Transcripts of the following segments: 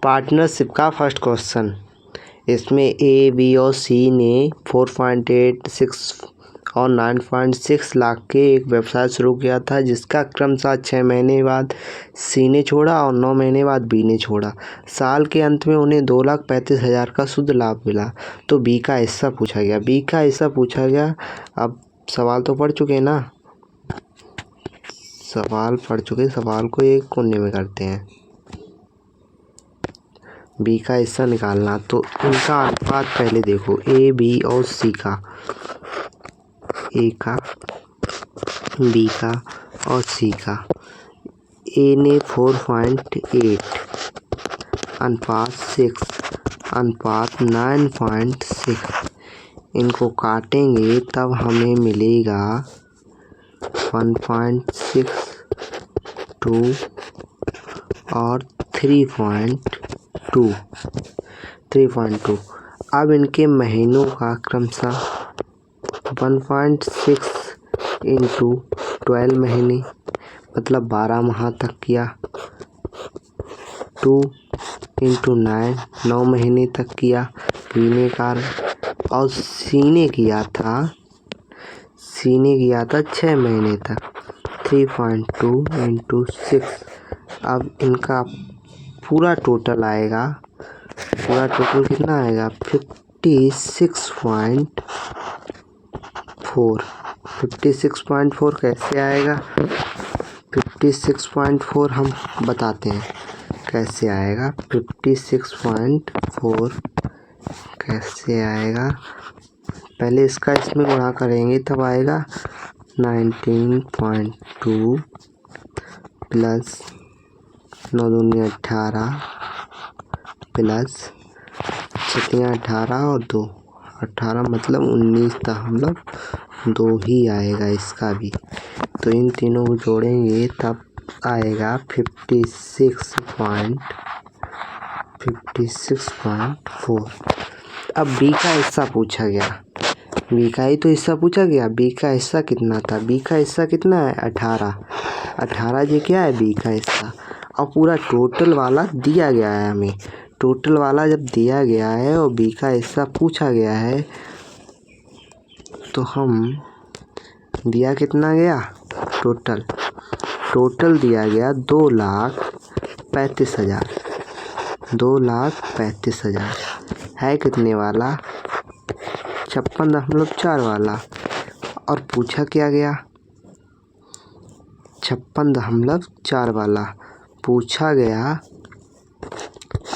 Partnership का first question. इसमें ए, B और सी ने 4.8, 6 और 9.6 लाख के एक व्यवसाय शुरू किया था, जिसका क्रमशः 6 महीने बाद सी ने छोड़ा और 9 महीने बाद बी ने छोड़ा। साल के अंत में उन्हें 2,35,000 का शुद्ध लाभ मिला। तो बी का हिस्सा पूछा गया। अब सवाल तो पढ़ चुके ना, सवाल को एक कोने में करते हैं। बी का हिस्सा निकालना, तो इनका अनुपात पहले देखो, ए, बी और सी का, ए का, बी का और सी का। ए ने 4.8 अनुपात 6 अनुपात 9.6, इनको काटेंगे तब हमें मिलेगा 1.6, 2 और 3.2। अब इनके महीनों का क्रमशः 1.6 इंटू 12 महीने मतलब 12 माह तक किया, 2 इंटू 9 महीने तक किया बी ने कार्य, और सी ने किया था 6 महीने तक, 3.2 इंटू 6। अब इनका पूरा टोटल आएगा, कितना आएगा? 56.4 कैसे आएगा? 56.4 हम बताते हैं कैसे आएगा। 56.4 कैसे आएगा? पहले इसका इसमें गुणा करेंगे तब आएगा 19.2 प्लस 9 दूनी 18 प्लस 18 और 2 18 मतलब 19 था, हम लोग 2 ही आएगा इसका भी। तो इन तीनों को जोड़ेंगे तब आएगा 56.4। अब बी का हिस्सा पूछा गया, बी का ही तो हिस्सा पूछा गया। बी का हिस्सा कितना था? बी का हिस्सा कितना है? 18 ये क्या है? बी का हिस्सा। और पूरा टोटल वाला दिया गया है हमें। टोटल वाला जब दिया गया है और बी का हिस्सा पूछा गया है, तो हम दिया कितना गया? टोटल दिया गया 2,35,000। 2,35,000 है कितने वाला? 56.4 वाला। और पूछा क्या गया? 56.4 वाला। पूछा गया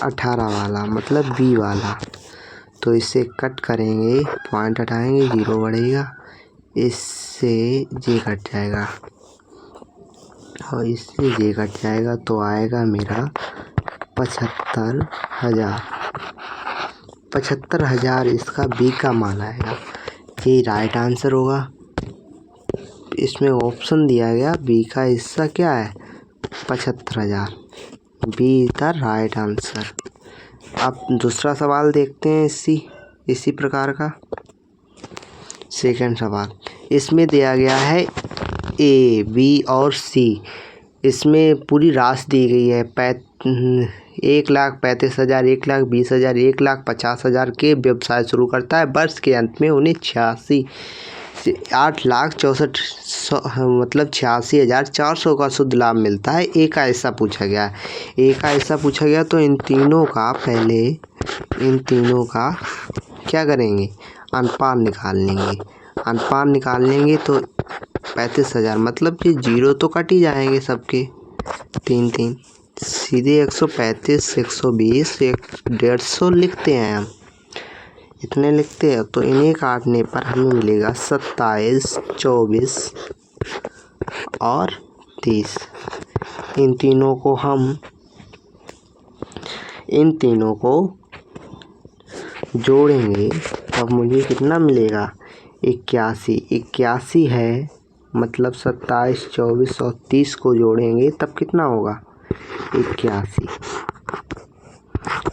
18 वाला मतलब बी वाला। तो इसे कट करेंगे, पॉइंट हटाएंगे, 0 बढ़ेगा, इससे ये कट जाएगा और इससे ये कट जाएगा, तो आएगा मेरा 75,000। 75,000 इसका बी का मान आएगा। ये राइट आंसर होगा। इसमें ऑप्शन दिया गया, बी का हिस्सा क्या है? 75,000। B is the right answer. अब दूसरा सवाल देखते हैं इसी प्रकार का। सेकंड सवाल, इसमें दिया गया है ए, बी और सी। इसमें पूरी राशि दी गई है 1,35,000, 1,20,000, 1,50,000 के व्यवसाय शुरू करता है। वर्ष के अंत में उन्हें 86,400 का शुद्ध लाभ मिलता है। ए का हिस्सा पूछा गया तो इन तीनों का क्या करेंगे? अनुपात निकाल लेंगे तो 35,000 मतलब कि 0 तो कट ही जाएंगे सबके, 3 सीधे 135, 120, 150 लिखते हैं हम, इतने लिखते हैं। तो इन्हें काटने पर हमें मिलेगा 27, 24 और 30। इन तीनों को जोड़ेंगे तब मुझे कितना मिलेगा? 81 है, मतलब 27, 24 और 30 को जोड़ेंगे तब कितना होगा?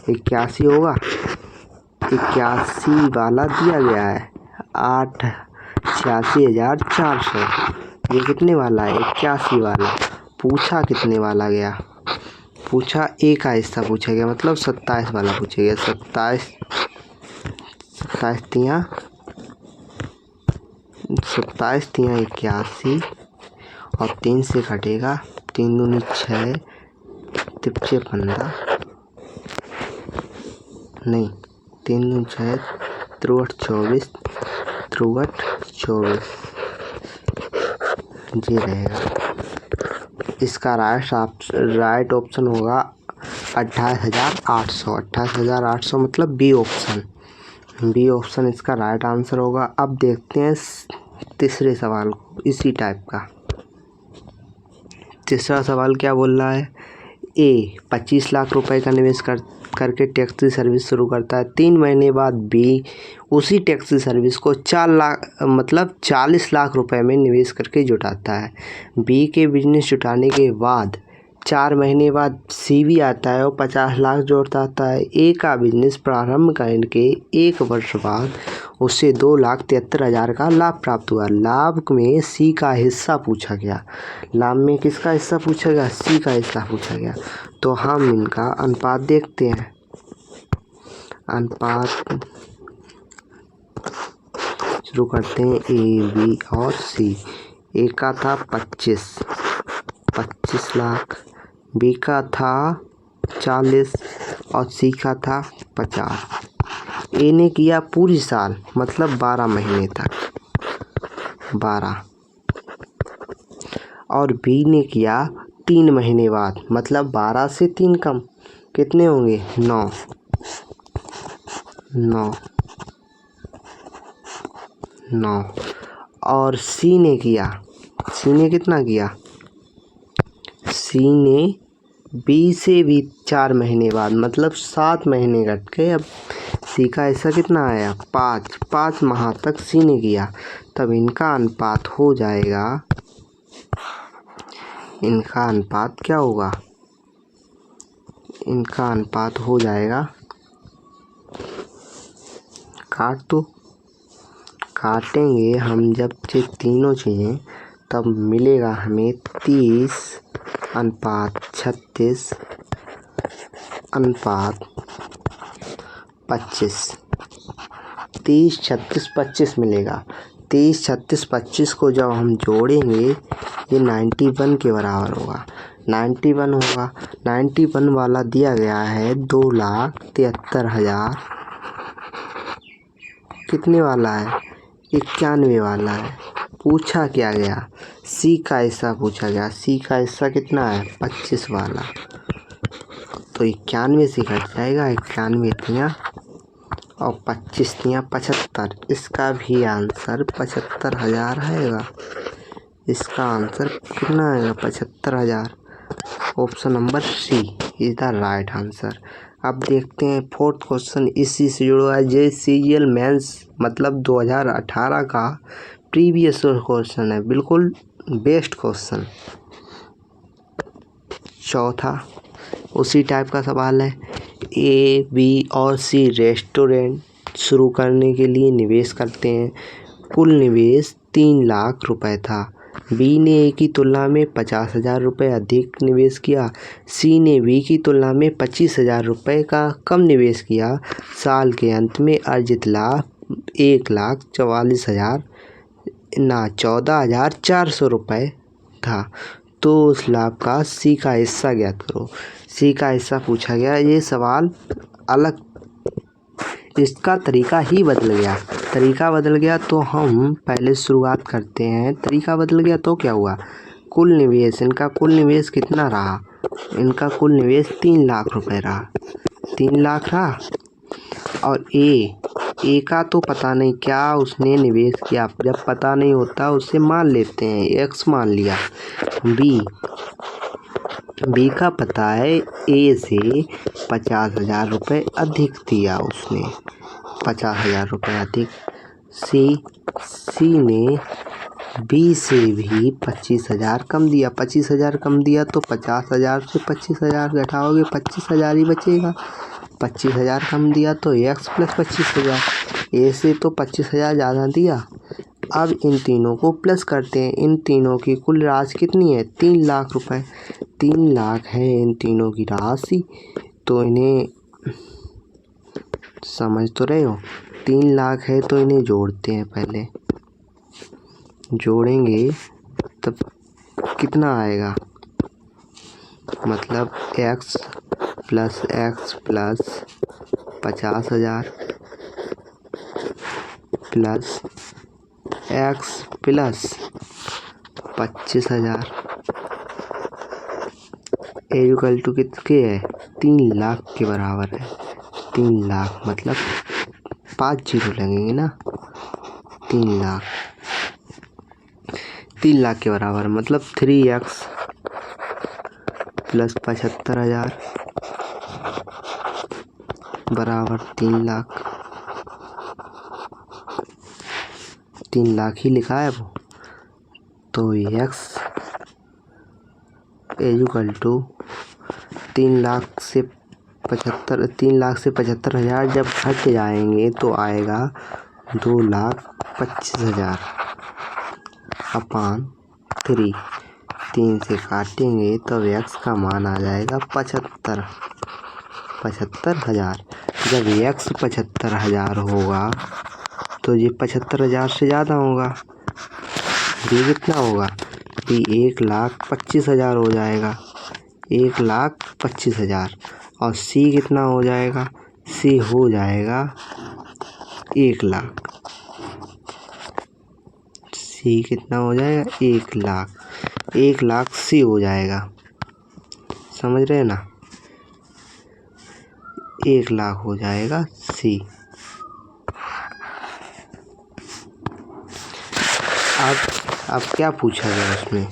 81 होगा। 81 वाला दिया गया है 86,400। ये कितने वाला है? 81 वाला। पूछा कितने वाला गया? पूछा ए का हिस्सा पूछा गया, मतलब 27 वाला पूछा गया। 27 तियाँ 81 और 3 से कटेगा, 3 दूनी 6, 3 15 नहीं, 3 दूनी 6, 23 24 जी रहेगा। इसका राइट ऑप्शन होगा 28,800। 28,800 मतलब बी ऑप्शन। बी ऑप्शन इसका राइट आंसर होगा। अब देखते हैं तीसरे सवाल को, इसी टाइप का। तीसरा सवाल क्या बोल रहा है? ए 25 लाख रुपए का निवेश करके टैक्सी सर्विस शुरू करता है। 3 महीने बाद बी उसी टैक्सी सर्विस को 40 लाख रुपए में निवेश करके जुटाता है। बी के बिजनेस जुटाने के बाद 4 महीने बाद सी भी आता है और 50 लाख जोड़ता है। ए का बिजनेस प्रारंभ करने के 1 वर्ष बाद उसे 2,73,000 का लाभ प्राप्त हुआ। लाभ में सी का हिस्सा पूछा गया। लाभ में किसका हिस्सा पूछा गया? सी का हिस्सा पूछा गया। तो हम इनका अनुपात देखते हैं। अनुपात शुरू करते हैं। ए बी और सी। ए का था 25 लाख, बी का था 40 और सी का था 50। ए ने किया पूरी साल, मतलब 12 महीने तक 12, और बी ने किया 3 महीने बाद, मतलब 12 से 3 कम कितने होंगे? 9। और सी ने कितना किया? सी ने बी से भी 4 महीने बाद, मतलब 7 महीने कट के अब सी का हिस्सा कितना आया? 5 माह तक सी ने किया। तब इनका अनुपात हो जाएगा, इनका अनुपात क्या होगा? इनका अनुपात हो जाएगा, काटेंगे हम जब ये तीनों चीज़ें, तब मिलेगा हमें 30:36 अनुपात 25। 30, 36, 25 मिलेगा। 30, 36, 25 को जब हम जोड़ेंगे ये 91 के बराबर होगा। 91 होगा। 91 वाला दिया गया है 2,73,000। कितने वाला है? 91 वाला है। पूछा क्या गया? सी का हिस्सा पूछा गया। सी का हिस्सा कितना है? 25 वाला। तो 91 से कट जाएगा। 91 तियाँ और 25 तियाँ 75। इसका भी आंसर 75,000 आएगा। इसका आंसर कितना आएगा? 75,000। Option number C is the right answer. अब देखते हैं फोर्थ क्वेश्चन, इसी से जुड़ा है। JCL मेंस मतलब 2018 का प्रीवियस क्वेश्चन है, बिल्कुल बेस्ट क्वेश्चन। चौथा उसी टाइप का सवाल है। ए बी और सी रेस्टोरेंट शुरू करने के लिए निवेश करते हैं। कुल निवेश 3 लाख रुपए था। बी ने ए की तुलना में 50,000 रुपये अधिक निवेश किया। सी ने बी की तुलना में 25,000 रुपये का कम निवेश किया। साल के अंत में अर्जित लाभ 14,400 रुपये था। तो उस लाभ का सी का हिस्सा ज्ञात करो। सी का हिस्सा पूछा गया। ये सवाल अलग, इसका तरीका ही बदल गया। तरीका बदल गया तो हम पहले शुरुआत करते हैं। तरीका बदल गया तो क्या हुआ? कुल निवेश, इनका कुल निवेश कितना रहा? इनका कुल निवेश 3 लाख रुपए रहा। 3 लाख रहा। और ए का तो पता नहीं क्या उसने निवेश किया। जब पता नहीं होता उसे मान लेते हैं, एक्स मान लिया। बी का पता है, ए से 50,000 रुपये अधिक दिया उसने, 50,000 रुपये अधिक। सी ने बी से भी 25,000 कम दिया। 25,000 कम दिया तो 50,000 से 25,000 घटाओगे 25,000 ही बचेगा। 25,000 कम दिया तो एक्स प्लस 25,000। ए से तो 25,000 ज़्यादा दिया। अब इन तीनों को प्लस करते हैं। इन तीनों की कुल राशि कितनी है? 3 लाख रुपए। 3 लाख है इन तीनों की राशि, तो इन्हें समझ तो रहे हो। 3 लाख है तो इन्हें जोड़ते हैं, पहले जोड़ेंगे तब कितना आएगा, मतलब x plus 50,000 plus x plus 25,000 equal to कितने है, 3 लाख के बराबर है। 3 लाख मतलब 5 जीरो लगेंगे ना, 3 लाख के बराबर मतलब 3x प्लस 75,000 बराबर 3 लाख। 3 लाख ही लिखा है वो, तो x इक्वल टू 3 लाख से 75,000 जब हट जाएंगे तो आएगा 2,25,000 अपान 3। 3 से काटेंगे तब x का मान आ जाएगा 75,000। जब x 75,000 होगा तो ये 75,000 से ज़्यादा होगा, ये कितना होगा, ये 1,25,000 हो जाएगा, 1,25,000। और c कितना हो जाएगा, c हो जाएगा 1 लाख। c कितना हो जाएगा, 1 लाख। 1 लाख c हो जाएगा, समझ रहे हैं ना, 1 लाख हो जाएगा c। अब क्या पूछा गया उसमें,